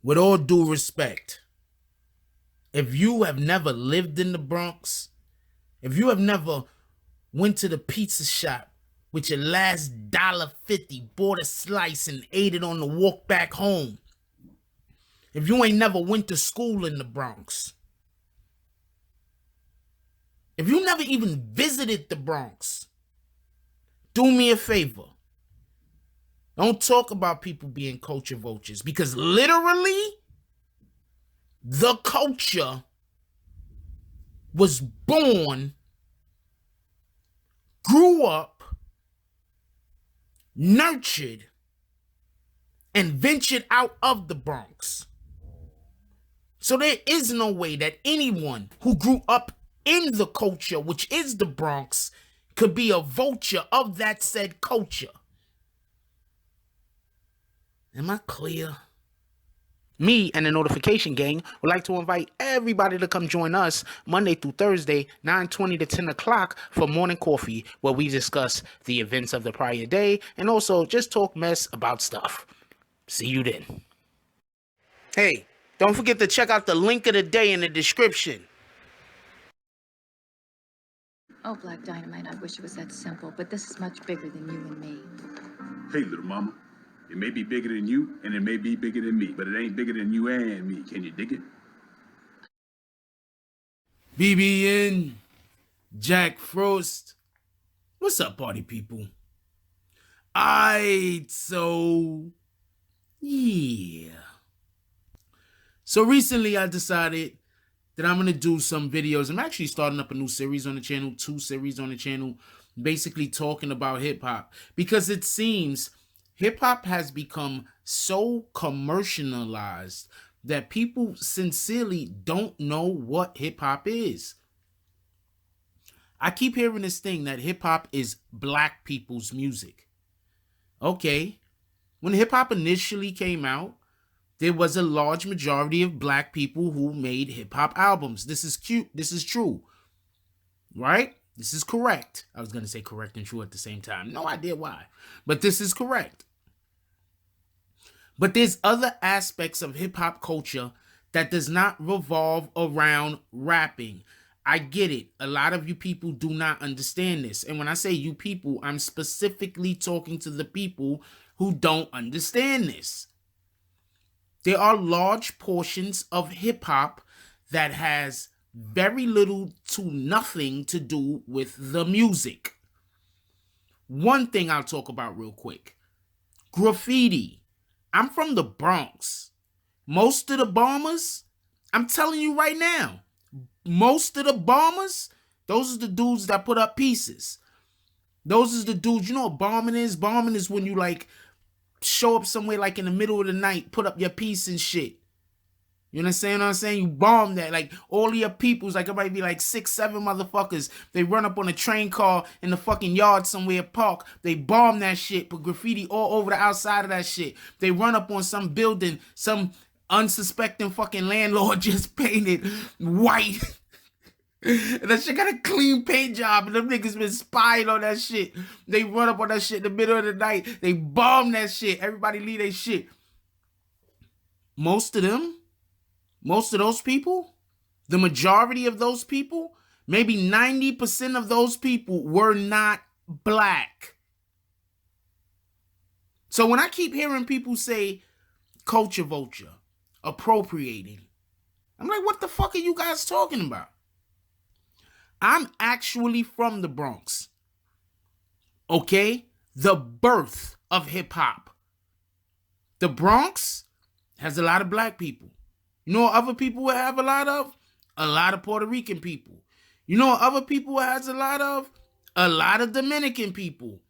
with all due respect, if you have never lived in the Bronx, if you have never went to the pizza shop with your last $1.50, bought a slice and ate it on the walk back home, if you ain't never went to school in the Bronx, if you never even visited the Bronx, do me a favor. Don't talk about people being culture vultures, because literally the culture was born, grew up, nurtured, and ventured out of the Bronx. So there is no way that anyone who grew up in the culture, which is the Bronx, could be a vulture of that said culture. Am I clear? Me and the Notification Gang would like to invite everybody to come join us Monday through Thursday, 9:20 to 10 o'clock for morning coffee, where we discuss the events of the prior day and also just talk mess about stuff. See you then. Hey, don't forget to check out the link of the day in the description. Oh, Black Dynamite, I wish it was that simple, but this is much bigger than you and me. Hey, little mama. It may be bigger than you, and it may be bigger than me, but it ain't bigger than you and me. Can you dig it? BBN, Jack Frost. What's up, party people? Yeah. So recently I decided that I'm going to do some videos. I'm actually starting up a new series on the channel, 2 series on the channel, basically talking about hip-hop, because it seems hip-hop has become so commercialized that people sincerely don't know what hip-hop is. I keep hearing this thing that hip-hop is black people's music. Okay, when hip-hop initially came out, there was a large majority of black people who made hip-hop albums. This is cute. This is true. Right? This is correct. I was going to say correct and true at the same time. No idea why. But this is correct. But there's other aspects of hip-hop culture that does not revolve around rapping. I get it. A lot of you people do not understand this. And when I say you people, I'm specifically talking to the people who don't understand this. There are large portions of hip-hop that has very little to nothing to do with the music. One thing I'll talk about real quick. Graffiti. I'm from the Bronx. Most of the bombers, I'm telling you right now, most of the bombers, those are the dudes that put up pieces. Those are the dudes, you know what bombing is? Bombing is when you like show up somewhere like in the middle of the night, put up your piece and shit. You understand what I'm saying? You bomb that. Like all of your peoples, like it might be like 6, 7 motherfuckers. They run up on a train car in the fucking yard somewhere, park. They bomb that shit, put graffiti all over the outside of that shit. They run up on some building, some unsuspecting fucking landlord just painted white. And that shit got a clean paint job, and them niggas been spying on that shit. They run up on that shit in the middle of the night. They bomb that shit. Everybody leave their shit. Most of those people, the majority of those people, maybe 90% of those people were not black. So when I keep hearing people say culture vulture, appropriating, I'm like, what the fuck are you guys talking about? I'm actually from the Bronx. Okay? The birth of hip-hop. The Bronx has a lot of black people. You know what other people will have a lot of? A lot of Puerto Rican people. You know what other people has a lot of? A lot of Dominican people.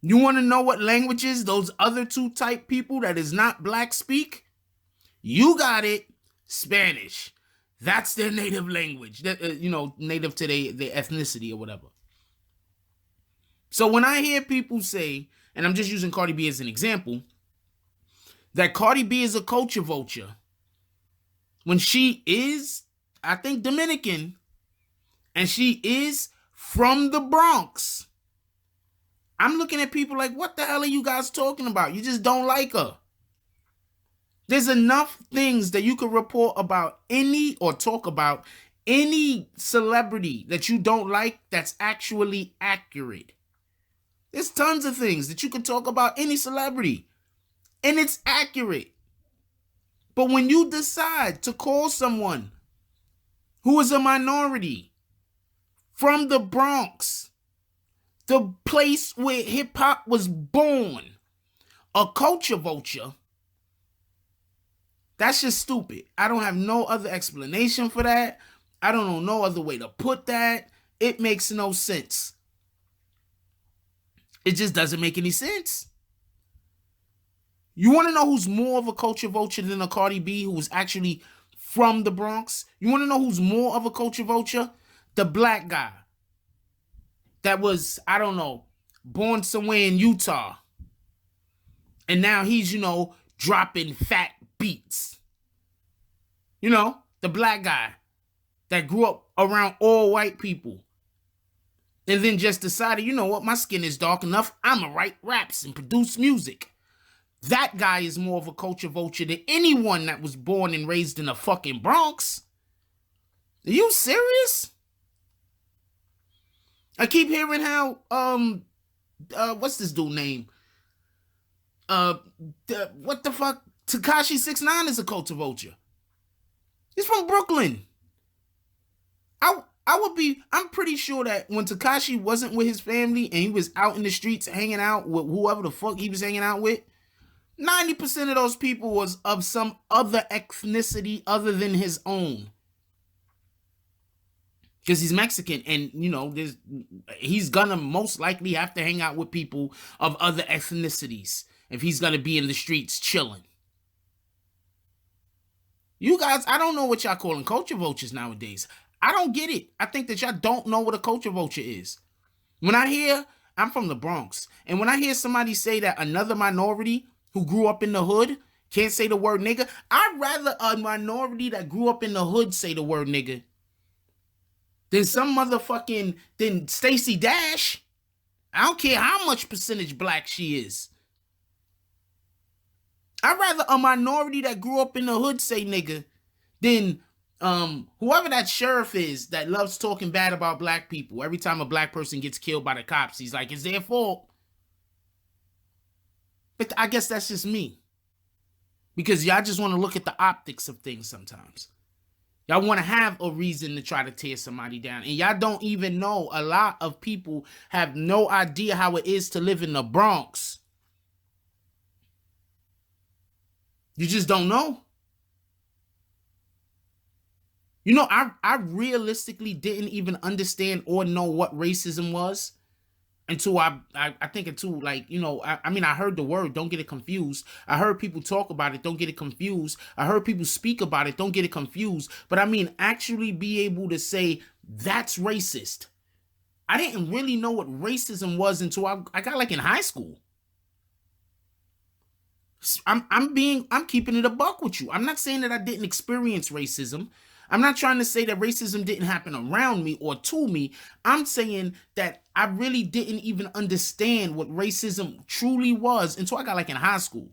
You want to know what languages those other 2 type people that is not black speak? You got it. Spanish. That's their native language, native to their ethnicity or whatever. So when I hear people say, and I'm just using Cardi B as an example, that Cardi B is a culture vulture, when she is, I think, Dominican, and she is from the Bronx, I'm looking at people like, what the hell are you guys talking about? You just don't like her. There's enough things that you could report about any or talk about any celebrity that you don't like that's actually accurate. There's tons of things that you could talk about any celebrity and it's accurate. But when you decide to call someone who is a minority from the Bronx, the place where hip hop was born, a culture vulture, that's just stupid. I don't have no other explanation for that. I don't know no other way to put that. It makes no sense. It just doesn't make any sense. You want to know who's more of a culture vulture than a Cardi B who was actually from the Bronx? You want to know who's more of a culture vulture? The black guy that was, I don't know, born somewhere in Utah. And now he's, dropping fat beats. The black guy that grew up around all white people. And then just decided, you know what, my skin is dark enough, I'ma write raps and produce music. That guy is more of a culture vulture than anyone that was born and raised in the fucking Bronx. Are you serious? I keep hearing how, what's this dude name? What the fuck? Tekashi 6ix9ine is a culture vulture. He's from Brooklyn. I'm pretty sure that when Tekashi wasn't with his family and he was out in the streets hanging out with whoever the fuck he was hanging out with, 90% of those people was of some other ethnicity other than his own. Because he's Mexican and, he's gonna most likely have to hang out with people of other ethnicities if he's gonna be in the streets chilling. You guys, I don't know what y'all calling culture vultures nowadays. I don't get it. I think that y'all don't know what a culture vulture is. I'm from the Bronx, and when I hear somebody say that another minority who grew up in the hood can't say the word nigga, I'd rather a minority that grew up in the hood say the word nigga than than Stacey Dash. I don't care how much percentage black she is. I'd rather a minority that grew up in the hood say nigga than whoever that sheriff is that loves talking bad about black people. Every time a black person gets killed by the cops, he's like, it's their fault. But I guess that's just me. Because y'all just want to look at the optics of things sometimes. Y'all want to have a reason to try to tear somebody down. And y'all don't even know. A lot of people have no idea how it is to live in the Bronx. You just don't know. I realistically didn't even understand or know what racism was until I heard the word, don't get it confused. I heard people talk about it, don't get it confused. I heard people speak about it, don't get it confused. But actually be able to say that's racist. I didn't really know what racism was until I got in high school. I'm keeping it a buck with you. I'm not saying that I didn't experience racism. I'm not trying to say that racism didn't happen around me or to me. I'm saying that I really didn't even understand what racism truly was until I got in high school.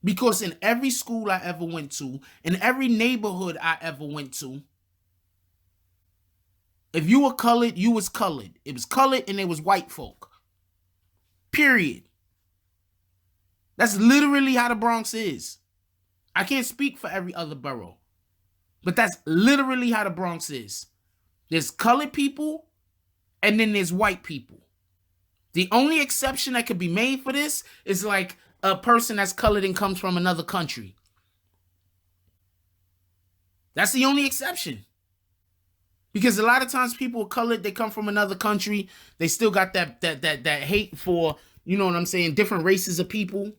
Because in every school I ever went to, in every neighborhood I ever went to, if you were colored, you was colored. It was colored and it was white folk. Period. That's literally how the Bronx is. I can't speak for every other borough, but that's literally how the Bronx is. There's colored people and then there's white people. The only exception that could be made for this is a person that's colored and comes from another country. That's the only exception. Because a lot of times people are colored, they come from another country, they still got that hate for, different races of people.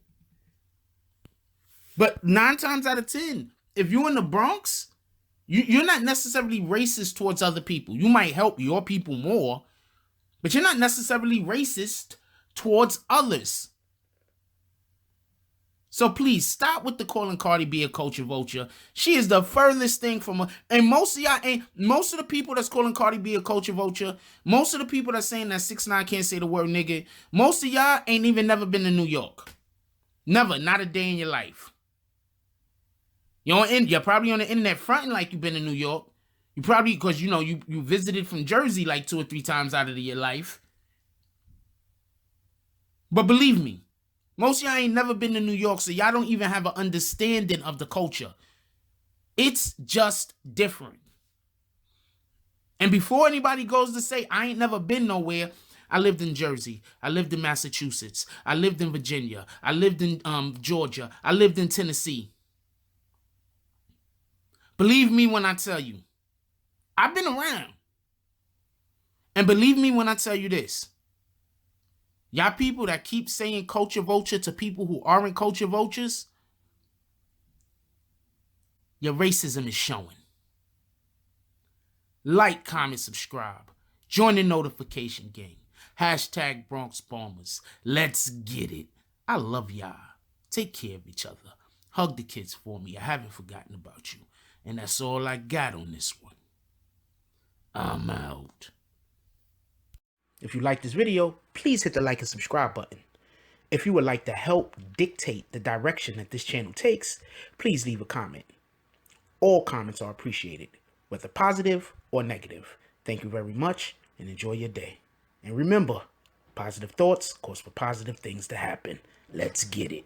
But 9 times out of 10, if you're in the Bronx, you're not necessarily racist towards other people. You might help your people more, but you're not necessarily racist towards others. So please stop with the calling Cardi B a culture vulture. She is the furthest thing from and most of the people that's calling Cardi B a culture vulture, most of the people that's saying that 6ix9ine can't say the word nigga, most of y'all ain't even never been to New York. Never, not a day in your life. You're probably on the internet fronting like you've been in New York. You probably, because you visited from Jersey like 2 or 3 times out of your life. But believe me, most of y'all ain't never been to New York, so y'all don't even have an understanding of the culture. It's just different. And before anybody goes to say, I ain't never been nowhere, I lived in Jersey. I lived in Massachusetts. I lived in Virginia. I lived in Georgia. I lived in Tennessee. Believe me when I tell you, I've been around. And believe me when I tell you this. Y'all people that keep saying culture vulture to people who aren't culture vultures, your racism is showing. Like, comment, subscribe. Join the notification gang. Hashtag Bronx Bombers. Let's get it. I love y'all. Take care of each other. Hug the kids for me. I haven't forgotten about you. And that's all I got on this one. I'm out. If you like this video, please hit the like and subscribe button. If you would like to help dictate the direction that this channel takes, please leave a comment. All comments are appreciated, whether positive or negative. Thank you very much and enjoy your day. And remember, positive thoughts cause for positive things to happen. Let's get it.